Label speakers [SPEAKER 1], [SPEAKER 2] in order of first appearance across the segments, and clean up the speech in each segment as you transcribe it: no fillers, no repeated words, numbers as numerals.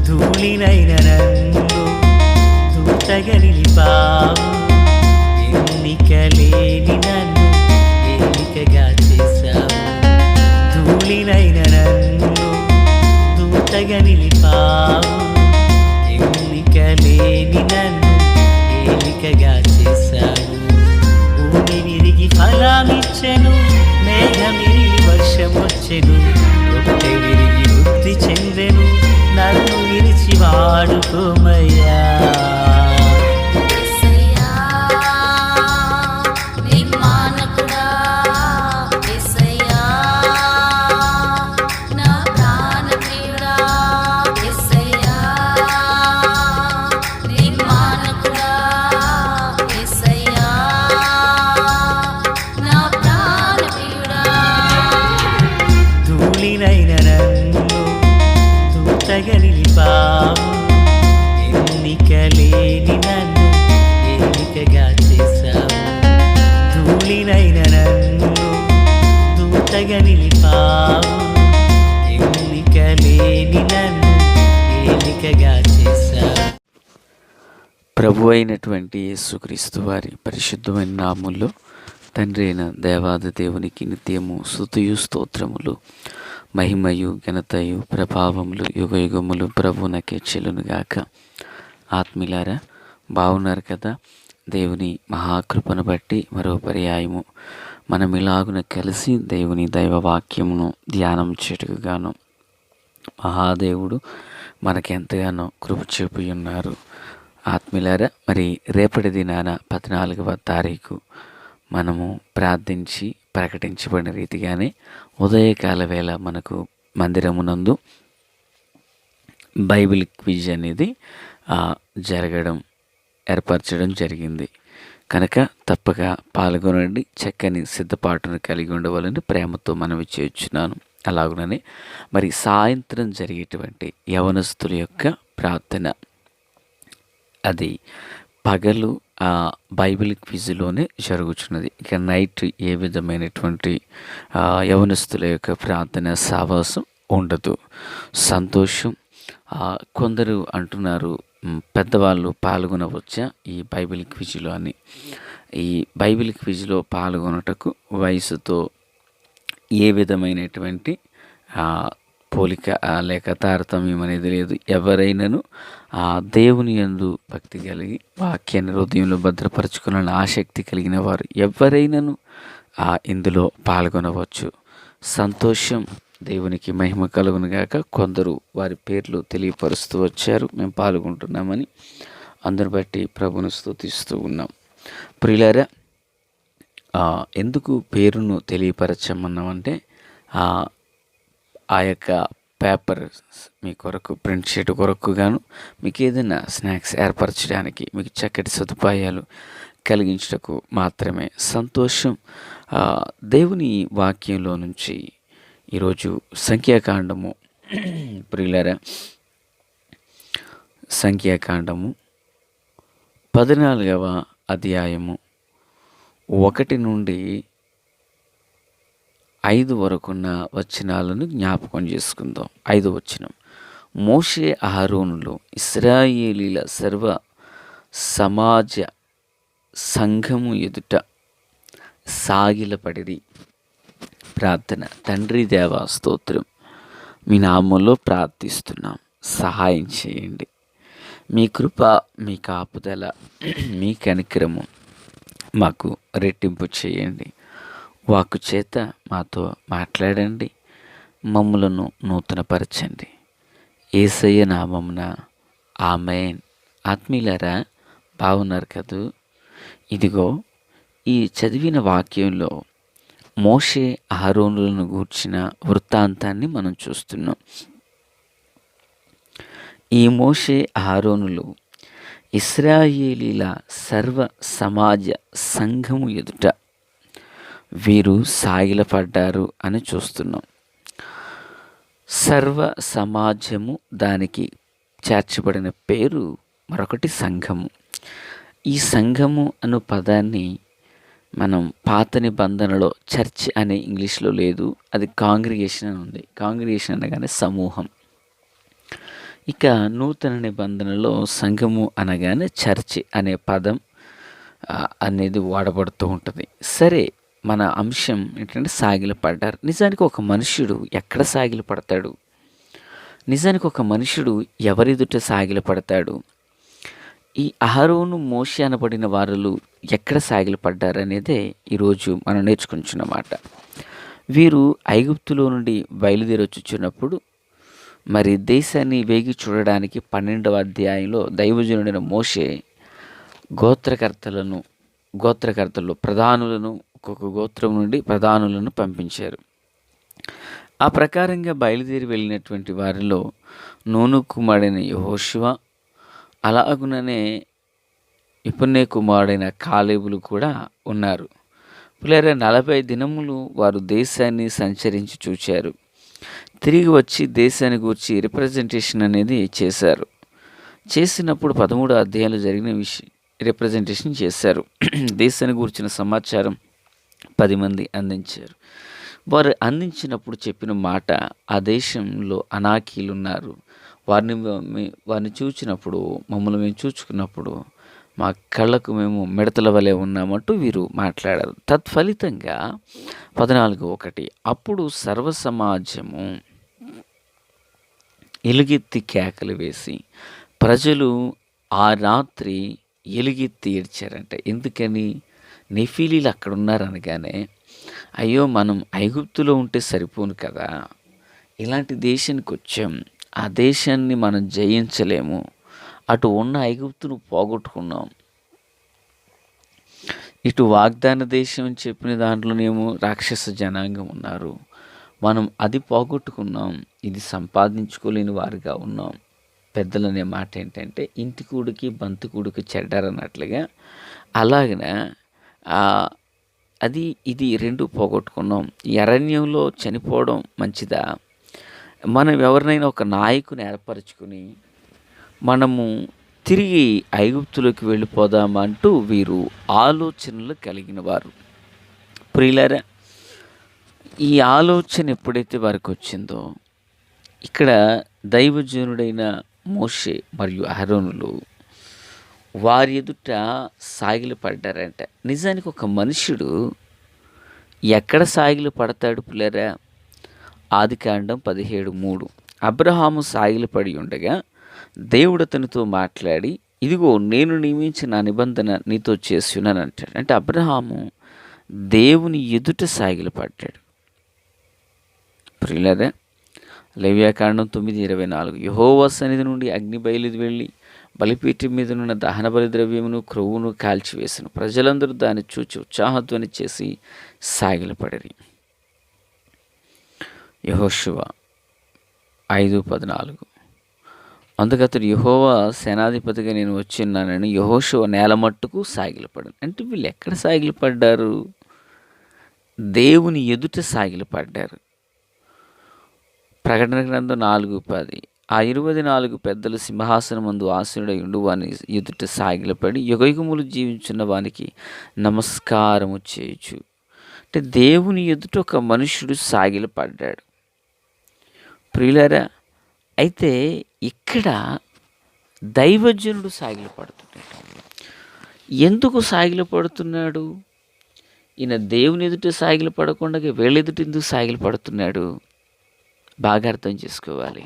[SPEAKER 1] ధూళినైన నన్ను దూతగా నిలిపావు. ఎన్నికలేని నన్ను ఏలికగా చేశావు. ధూళినైన నన్ను దూతగా నిలిపావు. ఎన్నికలేని నన్ను ఏలికగా చేశావు. భూమి విరిగి ఫలమిచ్చెను, మేఘమిరిగి వర్షమొచ్చెను. రొట్టె విరిగి వృద్ధి చెందెను, నన్ను విరిచి వాడుకోమయ్యా. ధూళినైన నన్ను దూతగా నిలిపావు. ఎన్నికలేని నన్ను ఏలికగా చేశావు. ధూళినైన నన్ను దూతగా నిలిపావు. ఎన్నికలేని నన్ను ఏలికగా చేశావు.
[SPEAKER 2] ప్రభు అయినటువంటి యేసుక్రీస్తు వారి పరిశుద్ధమైన నామములో తండ్రి అయిన దేవాది దేవునికి నిత్యము స్తుతియు స్తోత్రములు, మహిమయు ఘనతయు ప్రభావములు యుగయుగములు ప్రభువునకే చెల్లునుగాక. ఆత్మీయులారా, బాగున్నారు కదా? దేవుని మహాకృపను బట్టి మరో పర్యాయము మనం ఇలాగున కలిసి దేవుని దైవవాక్యమును ధ్యానం చేటుగాను మహాదేవుడు మనకెంతగానో కృప చూపి ఉన్నారు. ఆత్మీయులారా, మరి రేపటి దినాన 14వ తారీఖు మనము ప్రార్థించి ప్రకటించబడిన రీతిగానే ఉదయకాల వేళ మనకు మందిరమునందు బైబిల్ క్విజ్ అనేది ఏర్పరచడం జరిగింది. కనుక తప్పక పాల్గొనండి. చక్కని సిద్ధపాటును కలిగి ఉండవాలని ప్రేమతో మనవి చేయుచున్నాను. అలాగుననే మరి సాయంత్రం జరిగేటువంటి యవనస్తుల యొక్క ప్రార్థన, అది పగలు బైబిల్ క్విజ్లోనే జరుగుతున్నది. ఇక నైట్ ఏ విధమైనటువంటి యవనస్తుల యొక్క ప్రార్థన సావాసం ఉండదు. సంతోషం. కొందరు అంటున్నారు, పెద్దవాళ్ళు పాల్గొనవచ్చా ఈ బైబిల్ క్విజ్లో అని. ఈ బైబిల్ క్విజ్లో పాల్గొనటకు వయసుతో ఏ విధమైనటువంటి పోలిక లేక తారతమ్యం అనేది లేదు. ఎవరైనాను దేవుని యందు భక్తి కలిగి వాక్యాన్ని హృదయంలో భద్రపరచుకున్న ఆసక్తి కలిగిన వారు ఎవరైనాను ఇందులో పాల్గొనవచ్చు. సంతోషం. దేవునికి మహిమ కలుగునుగాక. కొందరు వారి పేర్లు తెలియపరుస్తూ వచ్చారు, మేము పాల్గొంటున్నామని. అందరు బట్టి ప్రభును స్తుతిస్తూ ఉన్నాం. ప్రియులారా, ఎందుకు పేరును తెలియపరచమన్నామంటే ఆ యొక్క పేపర్ మీ కొరకు, ప్రింట్ షీట్ కొరకు గాను మీకు ఏదైనా స్నాక్స్ ఏర్పరచడానికి, మీకు చక్కటి సదుపాయాలు కలిగించటకు మాత్రమే. సంతోషం. దేవుని వాక్యంలో నుంచి ఈరోజు సంఖ్యాకాండము, ప్రియులారా, సంఖ్యాకాండము 14వ అధ్యాయము 1 నుండి 5 వరకున్న వచనాలను జ్ఞాపకం చేసుకుందాం. 5వ వచనం. మోషే అహరోనులు ఇశ్రాయేలీల సర్వ సమాజ సంఘము ఎదుట సాగిలపడిరి. ప్రార్థన. తండ్రి దేవా, స్తోత్రం. మీ నామంలో ప్రార్థిస్తున్నాం, సహాయం చేయండి. మీ కృప, మీ కాపుదల, మీ కనికరము మాకు రెట్టింపు చేయండి. వాక్కు చేత మాతో మాట్లాడండి, మమ్ములను నూతనపరచండి. యేసయ్య నామమున ఆమేన్. ఆత్మీయులారా, బాగున్నారు కదూ? ఇదిగో ఈ చదివిన వాక్యంలో మోషే అహరోనులను గూర్చిన వృత్తాంతాన్ని మనం చూస్తున్నాం. ఈ మోషే అహరోనులు ఇశ్రాయేలీల సర్వ సమాజ సంఘము ఎదుట వీరు సాగిలపడ్డారు అని చూస్తున్నాం. సర్వ సమాజము, దానికి చేర్చబడిన పేరు మరొకటి సంఘము. ఈ సంఘము అను పదాన్ని మనం పాత నిబంధనలో చర్చ్ అనే ఇంగ్లీష్లో లేదు, అది కాంగ్రిగేషన్ అని ఉంది. కాంగ్రిగేషన్ అనగానే సమూహం. ఇక నూతన నిబంధనలో సంఘము అనగానే చర్చి అనే పదం అనేది వాడబడుతూ ఉంటుంది. సరే, మన అంశం ఏంటంటే సాగిలపడ్డారు. నిజానికి ఒక మనుష్యుడు ఎక్కడ సాగిలపడతాడు? నిజానికి ఒక మనుష్యుడు ఎవరెదుట సాగిలపడతాడు? ఈ అహరోను, మోషే అనబడిన వారు ఎక్కడ సాగిలపడ్డారనేదే ఈరోజు మనం నేర్చుకుంటున్నమాట. వీరు ఐగుప్తులో నుండి బయలుదేరి వచ్చుచున్నప్పుడు మరి దేశాన్ని వేగి చూడడానికి 12వ అధ్యాయంలో దైవజనుడైన మోషే గోత్రకర్తలు ప్రధానులను, ఒక్కొక్క గోత్రం నుండి ప్రధానులను పంపించారు. ఆ ప్రకారంగా బయలుదేరి వెళ్ళినటువంటి వారిలో నూను కుమారుడైన యెహోషువ, అలాగుననే యెఫున్నె కుమారుడైన కాలేబులు కూడా ఉన్నారు. పిల్లరా, 40 దినములు వారు దేశాన్ని సంచరించి చూచారు. తిరిగి వచ్చి దేశాన్ని గూర్చి రిప్రజెంటేషన్ అనేది చేశారు. చేసినప్పుడు 13వ అధ్యాయంలో జరిగిన రిప్రజెంటేషన్ చేశారు. దేశాన్ని గూర్చిన సమాచారం 10 మంది అందించారు. వారు అందించినప్పుడు చెప్పిన మాట, ఆ దేశంలో అనాకీలు ఉన్నారు, వారిని చూచినప్పుడు, మమ్మల్ని మేము చూచుకున్నప్పుడు మా కళ్ళకు మేము మిడతల వలె ఉన్నామంటూ వీరు మాట్లాడారు. తత్ఫలితంగా 14:1 అప్పుడు సర్వ సమాజము ఎలుగెత్తి కేకలు వేసి ప్రజలు ఆ రాత్రి ఎలుగెత్తి ఏడ్చారంట. ఎందుకని? నెఫీలీలు అక్కడ ఉన్నారనగానే, అయ్యో మనం ఐగుప్తులో ఉంటే సరిపోను కదా, ఇలాంటి దేశానికి వచ్చాం, ఆ దేశాన్ని మనం జయించలేము, అటు ఉన్న ఐగుప్తును పోగొట్టుకున్నాం, ఇటు వాగ్దాన దేశం అని చెప్పిన దాంట్లోనేమో రాక్షస జనాంగం ఉన్నారు, మనం అది పోగొట్టుకున్నాం, ఇది సంపాదించుకోలేని వారిగా ఉన్నాం. పెద్దలనే మాట ఏంటంటే, ఇంటి కూడికి బంతి కూడికి చెడ్డారన్నట్లుగా, అలాగన అది ఇది రెండు పోగొట్టుకున్నాం. ఈ అరణ్యంలో చనిపోవడం మంచిదా, మనం ఎవరినైనా ఒక నాయకుని ఏర్పరచుకుని మనము తిరిగి ఐగుప్తులోకి వెళ్ళిపోదామా అంటూ వీరు ఆలోచనలు కలిగిన వారు. ప్రియులారా, ఈ ఆలోచన ఎప్పుడైతే వారికి వచ్చిందో, ఇక్కడ దైవజనుడైన మోషే మరియు అహరోనులు వారి ఎదుట సాగిలపడ్డారంట. నిజానికి ఒక మనుష్యుడు ఎక్కడ సాగిలపడతాడు పిల్లరా? ఆదికాండం 17:3 అబ్రహాము సాగిలపడి ఉండగా దేవుడు అతనితో మాట్లాడి, ఇదిగో నేను నియమించిన నా నిబంధన నీతో చేస్తున్నాను అంటాడు. అంటే అబ్రహాము దేవుని ఎదుట సాగిలపడ్డాడు. ప్రియులారా, లేవ్యాకాండం 9:24 యెహోవా సన్నిధి నుండి అగ్ని బయలుది వెళ్ళి బలిపీఠం మీద ఉన్న దహన బలి ద్రవ్యమును క్రొవ్వును కాల్చివేసను, ప్రజలందరూ దాన్ని చూచి ఉత్సాహధ్వని చేసి సాగిలపడిరి. యెహోషువ 5:14 అందుకతడు యెహోవా సేనాధిపతిగా నేను వచ్చిన్నానని యెహోషువ నేల మట్టుకు సాగిలపడాను. అంటే వీళ్ళు ఎక్కడ సాగిలపడ్డారు? దేవుని ఎదుట సాగిలపడ్డారు. ప్రకటన గ్రంథం 4:10 ఆ 24 పెద్దలు సింహాసనం ముందు ఆసీనుడై ఉండు వాని ఎదుట సాగిలపడి యుగయుగములు జీవించున్న వానికి నమస్కారము చేయొచ్చు. అంటే దేవుని ఎదుట ఒక మనుష్యుడు సాగిలపడ్డాడు. ప్రియులారా, అయితే ఇక్కడ దైవజనుడు సాగిలపడుతున్నాడు. ఎందుకు సాగిలపడుతున్నాడు? ఈయన దేవుని ఎదుట సాగిలపడకుండా వీళ్ళ ఎదుట ఎందుకు సాగిలపడుతున్నాడు? బాగా అర్థం చేసుకోవాలి.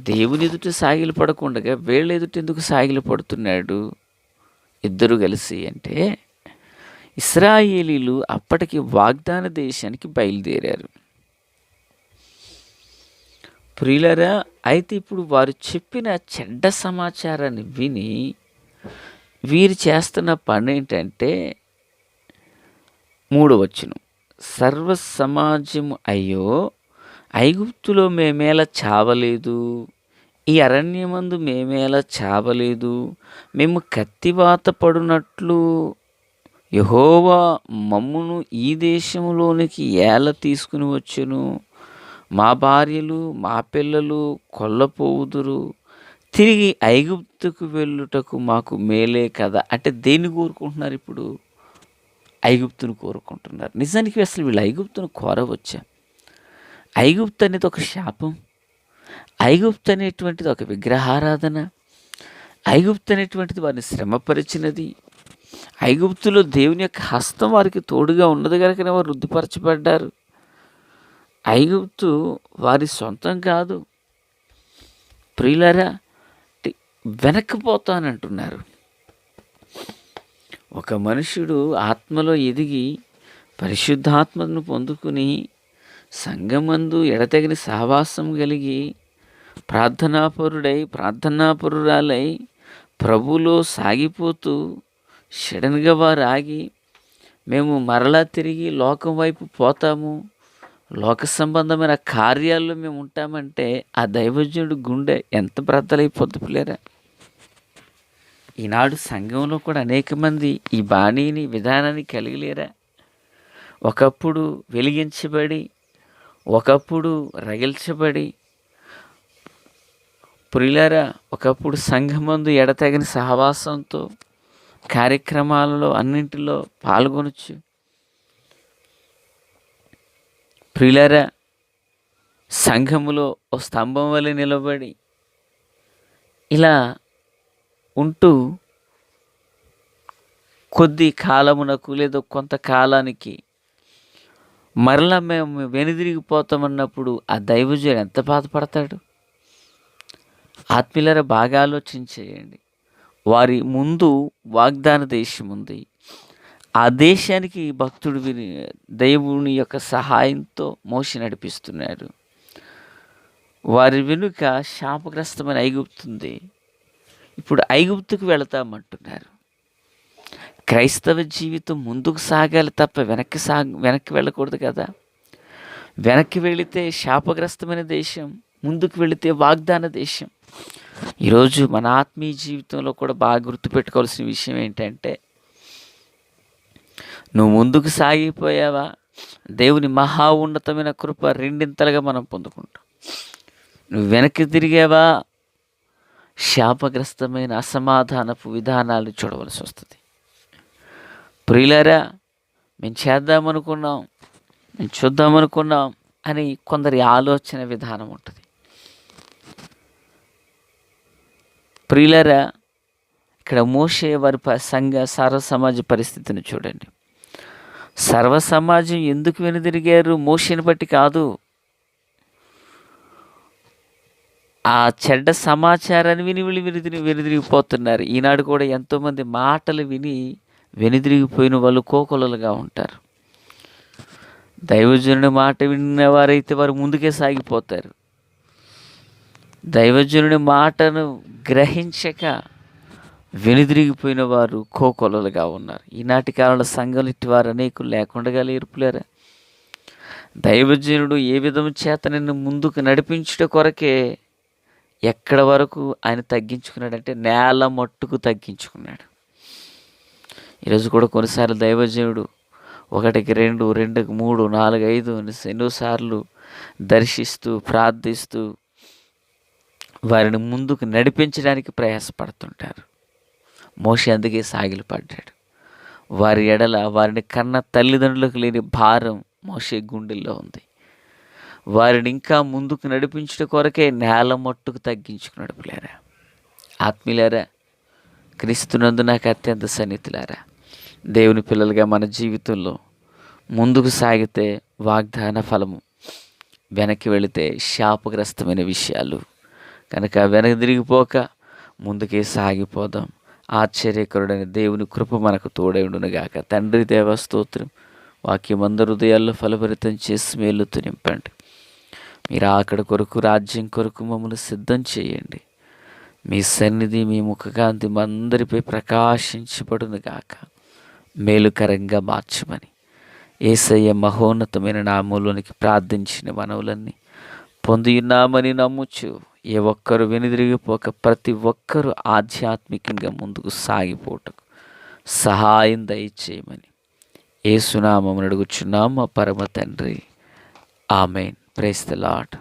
[SPEAKER 2] దేవుని ఎదుట సాగిలపడకుండా వీళ్ళ ఎదుట ఎందుకు సాగిలపడుతున్నాడు? ఇద్దరు కలిసి అంటే, ఇశ్రాయేలీలు అప్పటికి వాగ్దాన దేశానికి బయలుదేరారు. ప్రియులరా, అయితే ఇప్పుడు వారు చెప్పిన చెడ్డ సమాచారాన్ని విని వీరు చేస్తున్న పని ఏంటంటే, 3వ వచనం సర్వ సమాజము అయ్యో ఐగుప్తులో మేమేలా చావలేదు, ఈ అరణ్యమందు మేమేలా చావలేదు, మేము కత్తివాత పడునట్లు యెహోవా మమ్మును ఈ దేశంలోనికి ఏల తీసుకుని వచ్చును, మా భార్యలు మా పిల్లలు కొల్లపోవుదురు, తిరిగి ఐగుప్తుకు వెళ్ళుటకు మాకు మేలే కదా. అంటే దేన్ని కోరుకుంటున్నారు? ఇప్పుడు ఐగుప్తును కోరుకుంటున్నారు. నిజానికి అసలు వీళ్ళు ఐగుప్తును కోరవచ్చా? ఐగుప్తు అనేది ఒక శాపం. ఐగుప్తు అనేటువంటిది ఒక విగ్రహారాధన. ఐగుప్తు అనేటువంటిది వారిని శ్రమపరిచినది. ఐగుప్తులో దేవుని యొక్క హస్తం వారికి తోడుగా ఉన్నది కనుకనే వారు వృద్ధిపరచబడ్డారు. ఐగుప్తు వారి సొంతం కాదు. ప్రియులారా, వెనక్కిపోతానంటున్నారు. ఒక మనుషుడు ఆత్మలో ఎదిగి పరిశుద్ధాత్మను పొందుకుని సంఘమందు ఎడతెగని సహవాసం కలిగి ప్రార్థనాపరురాలై ప్రభులో సాగిపోతూ సడన్గా వారు ఆగి మేము మరలా తిరిగి లోకం వైపు పోతాము, లోక సంబంధమైన కార్యాల్లో మేము ఉంటామంటే ఆ దైవజనుడు గుండె ఎంత బ్రద్దలైపోద్ది పిల్లరా. ఈనాడు సంఘంలో కూడా అనేక మంది ఈ బాణీని విధానాన్ని కలిగిలేరా. ఒకప్పుడు వెలిగించబడి, ఒకప్పుడు రగిల్చబడి, ప్రియులారా, ఒకప్పుడు సంఘమందు ఎడతెగని సహవాసంతో కార్యక్రమాలలో అన్నింటిలో పాల్గొనొచ్చు. ప్రియులారా, సంఘములో ఓ స్తంభం వలె నిలబడి ఇలా ఉంటూ కొద్ది కాలమునకు లేదా కొంతకాలానికి మరలా మేము వెనుదిరిగిపోతామన్నప్పుడు ఆ దైవజనుడు ఎంత బాధపడతాడు. ఆత్మీయులారా, బాగా ఆలోచించేయండి. వారి ముందు వాగ్దాన దేశం ఉంది. ఆ దేశానికి భక్తుడు దేవుని యొక్క సహాయంతో మోసి నడిపిస్తున్నాడు. వారి వెనుక శాపగ్రస్తమైన ఐగుప్తు ఉంది. ఇప్పుడు ఐగుప్తుకు వెళతామంటున్నారు. క్రైస్తవ జీవితం ముందుకు సాగాలి తప్ప వెనక్కి వెళ్ళకూడదు కదా. వెనక్కి వెళితే శాపగ్రస్తమైన దేశం, ముందుకు వెళితే వాగ్దాన దేశం. ఈరోజు మన ఆత్మీయ జీవితంలో కూడా బాగా గుర్తుపెట్టుకోవాల్సిన విషయం ఏంటంటే, నువ్వు ముందుకు సాగిపోయావా, దేవుని మహా ఉన్నతమైన కృప రెండింతలుగా మనం పొందుకుంటాం. నువ్వు వెనక్కి తిరిగావా, శాపగ్రస్తమైన అసమాధానపు విధానాలు చూడవలసి వస్తుంది. ప్రియులారా, మేము చేద్దామనుకున్నాం, మేము చూద్దామనుకున్నాం అని కొందరి ఆలోచన విధానం ఉంటుంది. ప్రియులారా, ఇక్కడ మోషే వారి సర్వ సమాజ పరిస్థితిని చూడండి. సర్వ సమాజం ఎందుకు వెనుదిరిగారు? మోషేని బట్టి కాదు. ఆ చెడ్డ సమాచారాన్ని విని వీళ్ళు వెనుదిరిగిపోతున్నారు. ఈనాడు కూడా ఎంతోమంది మాటలు విని వెనుదిరిగిపోయిన వాళ్ళు కోకొలలుగా ఉంటారు. దైవజనుడి మాట విన్నవారైతే వారు ముందుకే సాగిపోతారు. దైవజనుడి మాటను గ్రహించక వెనుదిరిగిపోయిన వారు కోకొలలుగా ఉన్నారు. ఈనాటి కాలంలో సంఘాలు ఇటు వారు అనేకులు లేకుండా లేరుపులేరా. దైవజనుడు ఏ విధము చేత నిన్ను ముందుకు నడిపించుట కొరకే ఎక్కడ వరకు ఆయన తగ్గించుకున్నాడంటే నేల మట్టుకు తగ్గించుకున్నాడు. ఈరోజు కూడా కొన్నిసార్లు దైవజనుడు 1కి 2, 2కి 3, 4, 5 ఎన్నోసార్లు దర్శిస్తూ ప్రార్థిస్తూ వారిని ముందుకు నడిపించడానికి ప్రయాసపడుతుంటారు. మోషే అందుకే సాగిలపడ్డాడు. వారి ఎడల వారిని కన్న తల్లిదండ్రులకు లేని భారం మోషే గుండెల్లో ఉంది. వారిని ఇంకా ముందుకు నడిపించట కొరకే నేల మట్టుకు తగ్గించుకున్నాడు. పిల్లారా, ఆత్మీయులారా, క్రీస్తునందు నాకు అత్యంత సన్నిహితులారా, దేవుని పిల్లలుగా మన జీవితంలో ముందుకు సాగితే వాగ్దాన ఫలము, వెనక్కి వెళితే శాపగ్రస్తమైన విషయాలు. కనుక వెనక్కి తిరిగిపోక ముందుకే సాగిపోదాం. ఆశ్చర్యకరుడైన దేవుని కృప మనకు తోడైండునుగాక. తండ్రి దేవ స్తోత్రం. వాక్యమందరి హృదయాల్లో ఫలభరితం చేసి మేలుతూ నింపండి. మీరు అక్కడ కొరకు, రాజ్యం కొరకు మమ్మల్ని సిద్ధం చేయండి. మీ సన్నిధి, మీ ముఖకాంతి అందరిపై ప్రకాశించబడునుగాక. మేలుకరంగా మార్చమని యేసయ్య మహోన్నతమైన నామములోనికి ప్రార్థించిన మనవులన్నీ పొందియున్నామని నమ్ముచు ఏ ఒక్కరు వెనుదిరిగిపోక ప్రతి ఒక్కరూ ఆధ్యాత్మికంగా ముందుకు సాగిపోటకు సహాయం దయచేయమని యేసునామమున అడుగుచున్నాము మా పరమ తండ్రి. ఆమెన్. Praise the lord.